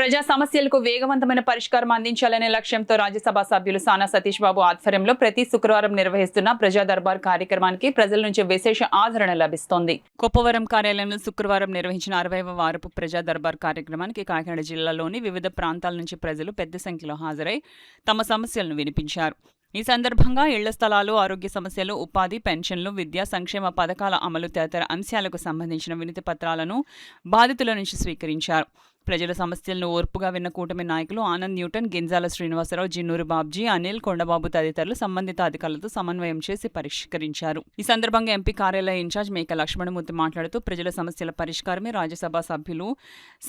ప్రజా సమస్యలకు వేగవంతమైన పరిష్కారం అందించాలనే లక్ష్యంతో రాజ్యసభ సభ్యులు సానా సతీష్ బాబు ఆధ్వర్యంలో ప్రతి శుక్రవారం నిర్వహిస్తున్న ప్రజా దర్బార్ కార్యక్రమానికి ప్రజల నుంచి విశేష ఆదరణ లభిస్తోంది. కొప్పవరం కార్యాలయంలో శుక్రవారం నిర్వహించిన 60వ వారపు ప్రజా దర్బార్ కార్యక్రమానికి కాకినాడ జిల్లాలోని వివిధ ప్రాంతాల నుంచి ప్రజలు పెద్ద సంఖ్యలో హాజరై తమ సమస్యలను వినిపించారు. ఈ సందర్భంగా ఇళ్ల స్థలాలు, ఆరోగ్య సమస్యలు, ఉపాధి, పెన్షన్లు, విద్యా సంక్షేమ పథకాల అమలు తదితర అంశాలకు సంబంధించిన వినతి పత్రాలను బాధితుల నుంచి స్వీకరించారు. ప్రజల సమస్యలను ఓర్పుగా విన్న కూటమి నాయకులు ఆనంద్ న్యూటన్, గింజాల శ్రీనివాసరావు, జిన్నూరు బాబ్జీ, అనిల్, కొండబాబు తదితరులు సంబంధిత అధికారులతో సమన్వయం చేసి పరిష్కరించారు. ఈ సందర్భంగా ఎంపీ కార్యాలయ ఇన్ఛార్జ్ మేక లక్ష్మణమూర్తి మాట్లాడుతూ ప్రజల సమస్యల పరిష్కారమే రాజ్యసభ సభ్యులు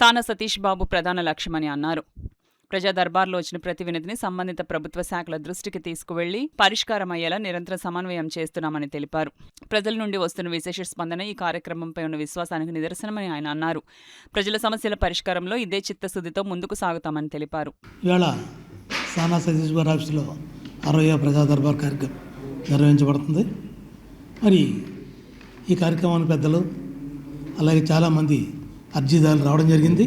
సానా సతీష్ బాబు ప్రధాన లక్ష్యమని అన్నారు. ప్రజా దర్బార్లో వచ్చిన ప్రతి వినతిని సంబంధిత ప్రభుత్వ శాఖల దృష్టికి తీసుకువెళ్లి పరిష్కారం అయ్యేలా నిరంతర సమన్వయం చేస్తున్నామని తెలిపారు. ప్రజల నుండి వస్తున్న విశేష స్పందన ఈ కార్యక్రమంపై ఉన్న విశ్వాసానికి నిదర్శనమని ఆయన అన్నారు. ప్రజల సమస్యల పరిష్కారంలో ఇదే చిత్తశుద్ధితో ముందుకు సాగుతామని తెలిపారు. ఇవాళ సానా సతీష్ బాబు ఆఫీసులో 60వ ప్రజా దర్బార్ కార్యక్రమం నిర్వహించబడుతుంది. మరి ఈ కార్యక్రమానికి పెద్దలు అలాగే చాలామంది అర్జీదారులు రావడం జరిగింది.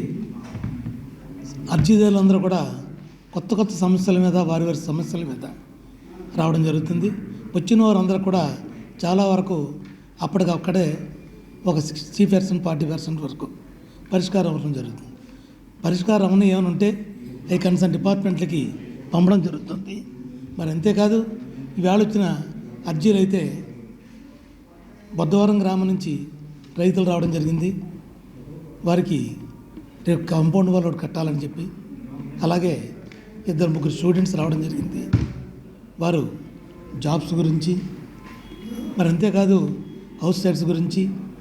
అర్జీదారులందరూ కూడా కొత్త సమస్యల మీద వారి సమస్యల మీద రావడం జరుగుతుంది. వచ్చిన వారందరూ కూడా చాలా వరకు అప్పటికక్కడే ఒక 60%, 40% వరకు పరిష్కారం అవ్వడం జరుగుతుంది. పరిష్కారం అవన్నీ ఏమైనా ఉంటే ఈ కన్సర్న్ డిపార్ట్మెంట్లకి పంపడం జరుగుతుంది. మరి అంతేకాదు ఈవేళ వచ్చిన అర్జీలు అయితే బొద్దవరం గ్రామం నుంచి రైతులు రావడం జరిగింది. వారికి రేపు కాంపౌండ్ వాల్ ఒకటి కట్టాలని చెప్పి, అలాగే 2-3 స్టూడెంట్స్ రావడం జరిగింది. వారు జాబ్స్ గురించి, మరి అంతేకాదు హౌస్ సైట్స్ గురించి,